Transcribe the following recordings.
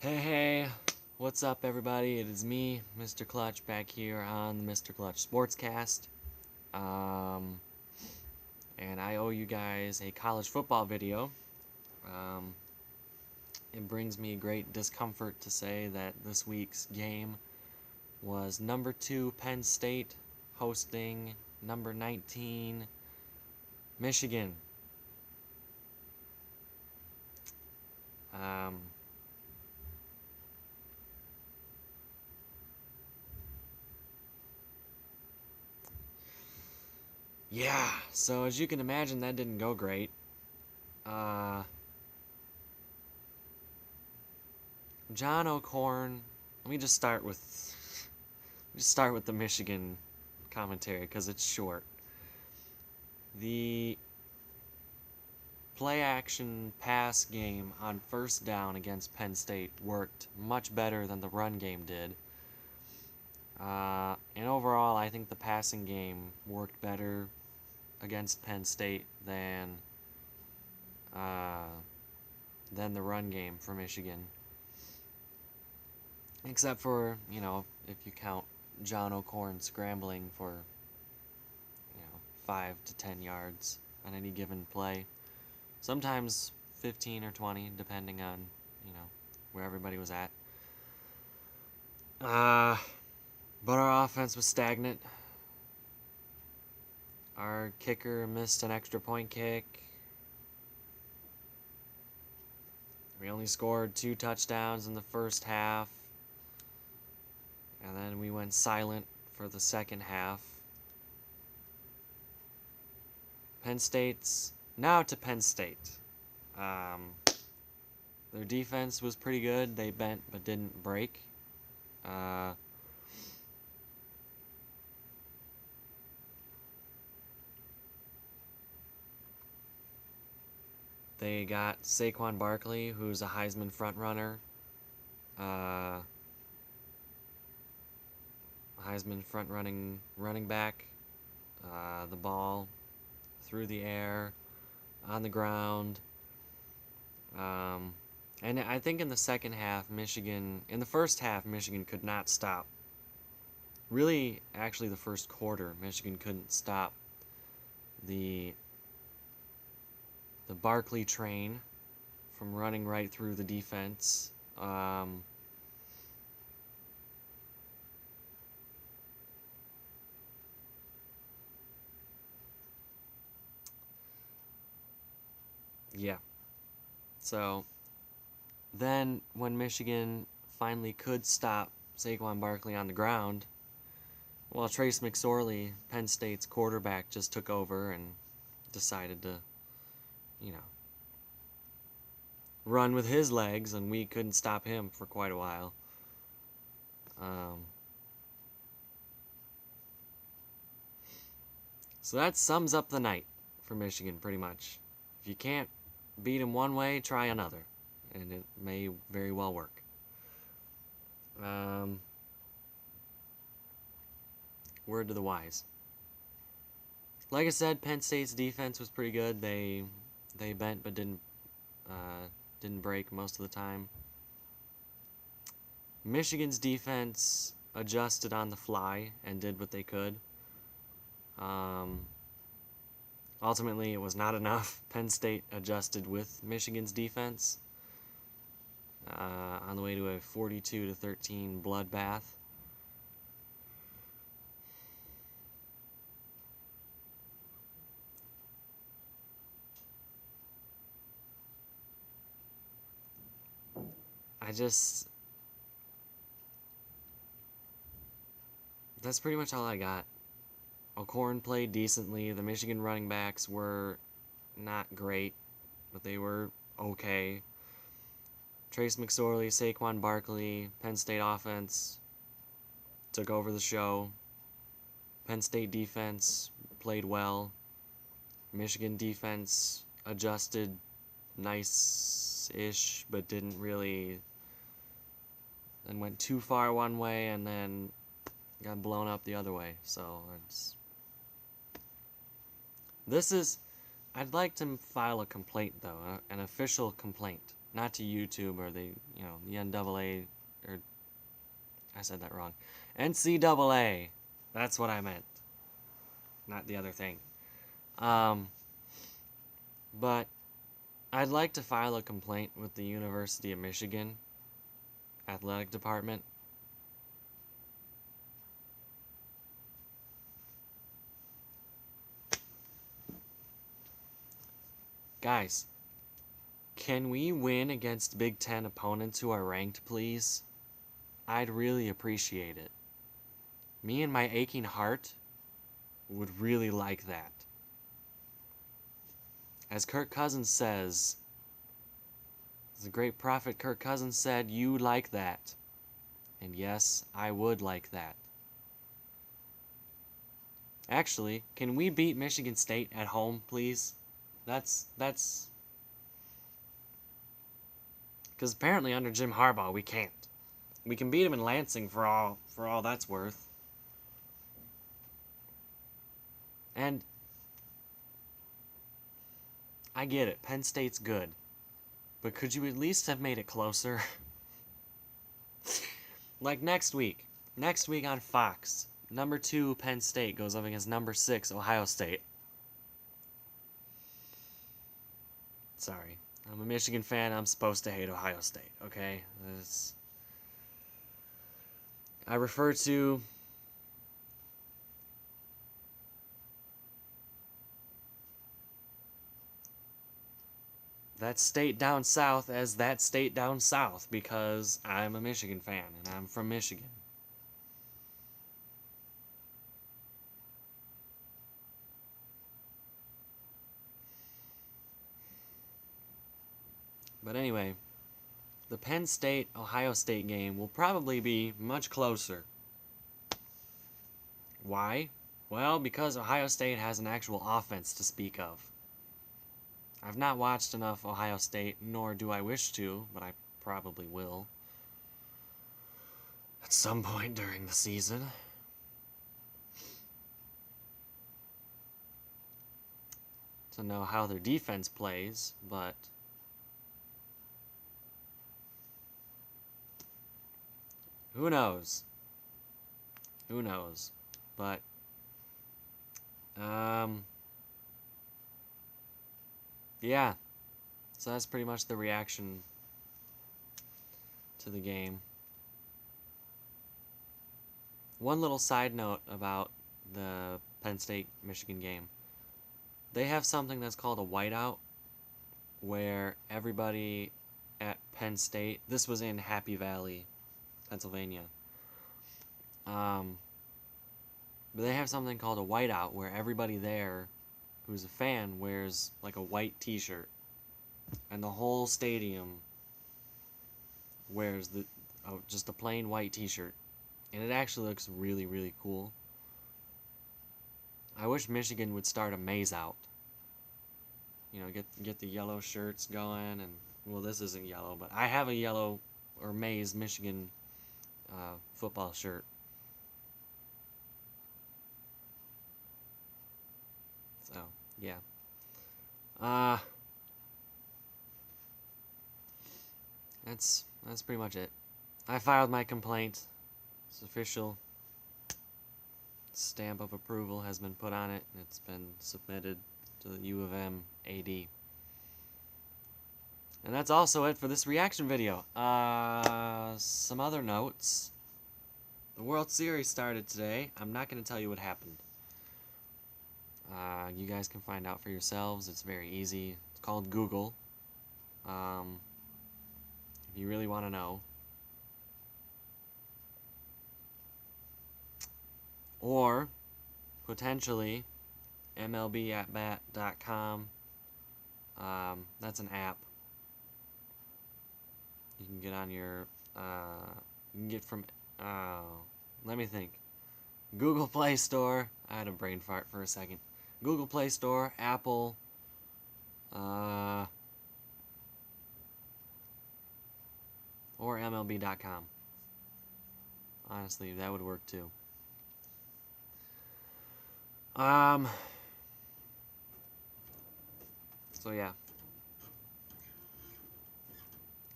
Hey, what's up, everybody? It is me, Mr. Clutch, back here on the Mr. Clutch Sportscast. Um, and I owe you guys a college football video. Um, it brings me great discomfort to say that this week's game was number 2 Penn State hosting number 19 Michigan. Um, yeah, so as you can imagine, that didn't go great. John O'Corn. Let me just start with the Michigan commentary because it's short. The play action pass game on first down against Penn State worked much better than the run game did. And overall, I think the passing game worked better against Penn State uh, than the run game for Michigan. Except for, if you count John O'Corn scrambling for, 5 to 10 yards on any given play. Sometimes 15 or 20, depending on, where everybody was at. But our offense was stagnant. Our kicker missed an extra point kick. We only scored 2 touchdowns in the first half. And then we went silent for the second half. Now to Penn State. Their defense was pretty good. They bent but didn't break. They got Saquon Barkley, who's a Heisman frontrunner. Heisman running back. The ball through the air, on the ground. And I think in the first half, Michigan could not stop. Really, actually, the first quarter, Michigan couldn't stop the Barkley train from running right through the defense. Yeah. So then when Michigan finally could stop Saquon Barkley on the ground, well, Trace McSorley, Penn State's quarterback, just took over and decided to, run with his legs, and we couldn't stop him for quite a while. So that sums up the night for Michigan, pretty much. If you can't beat him one way, try another, and it may very well work. Word to the wise. Like I said, Penn State's defense was pretty good. They bent but didn't break most of the time. Michigan's defense adjusted on the fly and did what they could. Ultimately, it was not enough. Penn State adjusted with Michigan's defense on the way to a 42-13 bloodbath. That's pretty much all I got. O'Corn played decently. The Michigan running backs were not great, but they were okay. Trace McSorley, Saquon Barkley, Penn State offense took over the show. Penn State defense played well. Michigan defense adjusted nice-ish, but didn't really, and went too far one way and then got blown up the other way. So I'd like to file a complaint, though, an official complaint not to YouTube or the NAA, or I said that wrong. NCAA. That's what I meant. Not the other thing. But I'd like to file a complaint with the University of Michigan athletic department. Guys, can we win against Big Ten opponents who are ranked, please? I'd really appreciate it. Me and my aching heart would really like that. As Kirk Cousins says, as the great prophet Kirk Cousins said, you like that. And yes, I would like that. Actually, can we beat Michigan State at home, please? That's because apparently under Jim Harbaugh we can't. We can beat him in Lansing for all that's worth. And I get it, Penn State's good. But could you at least have made it closer? Like next week on Fox, number 2 Penn State goes up against number 6 Ohio State. Sorry, I'm a Michigan fan. I'm supposed to hate Ohio State, okay? I refer to that state down south as that state down south because I'm a Michigan fan and I'm from Michigan. But anyway, the Penn State-Ohio State game will probably be much closer. Why? Well, because Ohio State has an actual offense to speak of. I've not watched enough Ohio State, nor do I wish to, but I probably will. At some point during the season. To know how their defense plays, but who knows? Who knows? But yeah. So that's pretty much the reaction to the game. One little side note about the Penn State-Michigan game. They have something that's called a whiteout, where everybody at Penn State, this was in Happy Valley, Pennsylvania, but they have something called a whiteout, where everybody there who's a fan wears like a white t-shirt, and the whole stadium wears just a plain white t-shirt, and it actually looks really, really cool. I wish Michigan would start a maize out. You know, get the yellow shirts going, and well, this isn't yellow, but I have a yellow or maize Michigan football shirt. So yeah, that's pretty much it. I filed my complaint. It's official. Stamp of approval has been put on it, and it's been submitted to the U of M AD. And that's also it for this reaction video. Some other notes. The World Series started today. I'm not going to tell you what happened. You guys can find out for yourselves. It's very easy. It's called Google. If you really want to know. Or, potentially, MLBatbat.com. That's an app. You can get on your, you can get from, let me think. Google Play Store. I had a brain fart for a second. Google Play Store, Apple, or MLB.com. Honestly, that would work too. So yeah.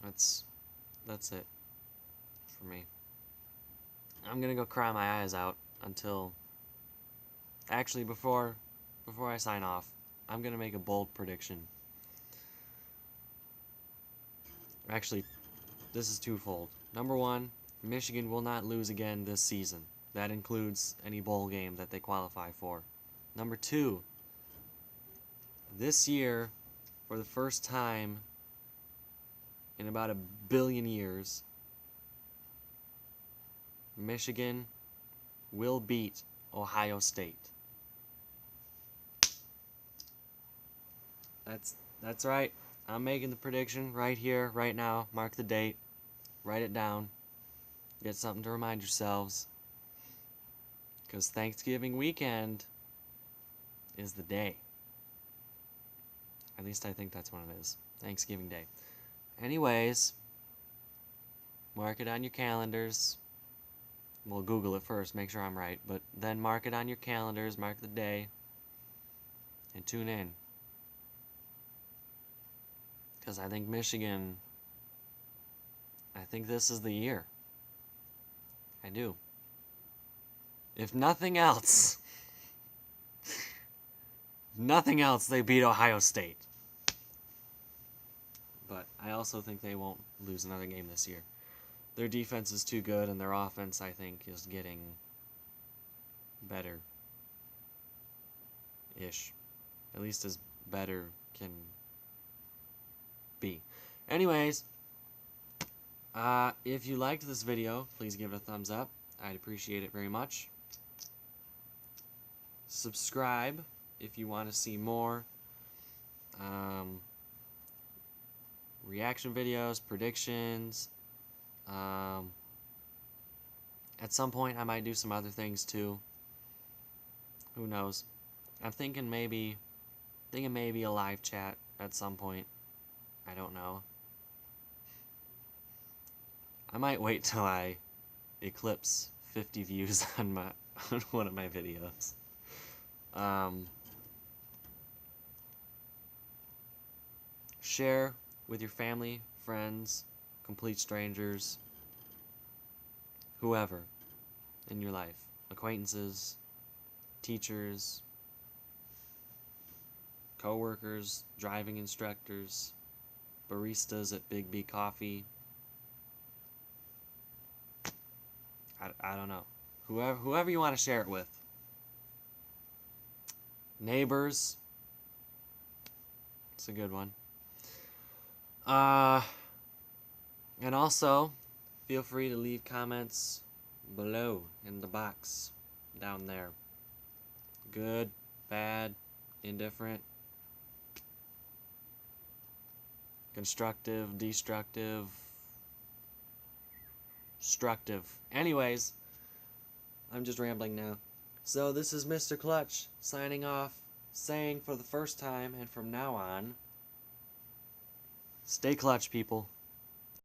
That's it for me. I'm gonna go cry my eyes out until. Actually, before I sign off, I'm gonna make a bold prediction. Actually, this is twofold. Number one, Michigan will not lose again this season. That includes any bowl game that they qualify for. Number two, this year, for the first time in about 1 billion years, Michigan will beat Ohio State. That's right. I'm making the prediction right here, right now. Mark the date. Write it down. Get something to remind yourselves. Because Thanksgiving weekend is the day. At least I think that's when it is. Thanksgiving Day. Anyways, mark it on your calendars. We'll Google it first, make sure I'm right. But then mark it on your calendars, mark the day, and tune in. Because I think Michigan, I think this is the year. I do. If nothing else, they beat Ohio State. But I also think they won't lose another game this year. Their defense is too good, and their offense, I think, is getting better-ish. At least as better can be. Anyways, if you liked this video, please give it a thumbs up. I'd appreciate it very much. Subscribe if you want to see more reaction videos, predictions. At some point, I might do some other things too. Who knows? I'm thinking maybe a live chat at some point. I don't know. I might wait till I eclipse 50 views on one of my videos. Share with your family, friends, complete strangers, whoever in your life, acquaintances, teachers, co-workers, driving instructors, baristas at Big B Coffee. I don't know. Whoever you want to share it with. Neighbors. It's a good one. And also, feel free to leave comments below in the box down there. Good, bad, indifferent, constructive, destructive, structive. Anyways, I'm just rambling now. So this is Mr. Clutch signing off, saying for the first time and from now on, stay clutch, people.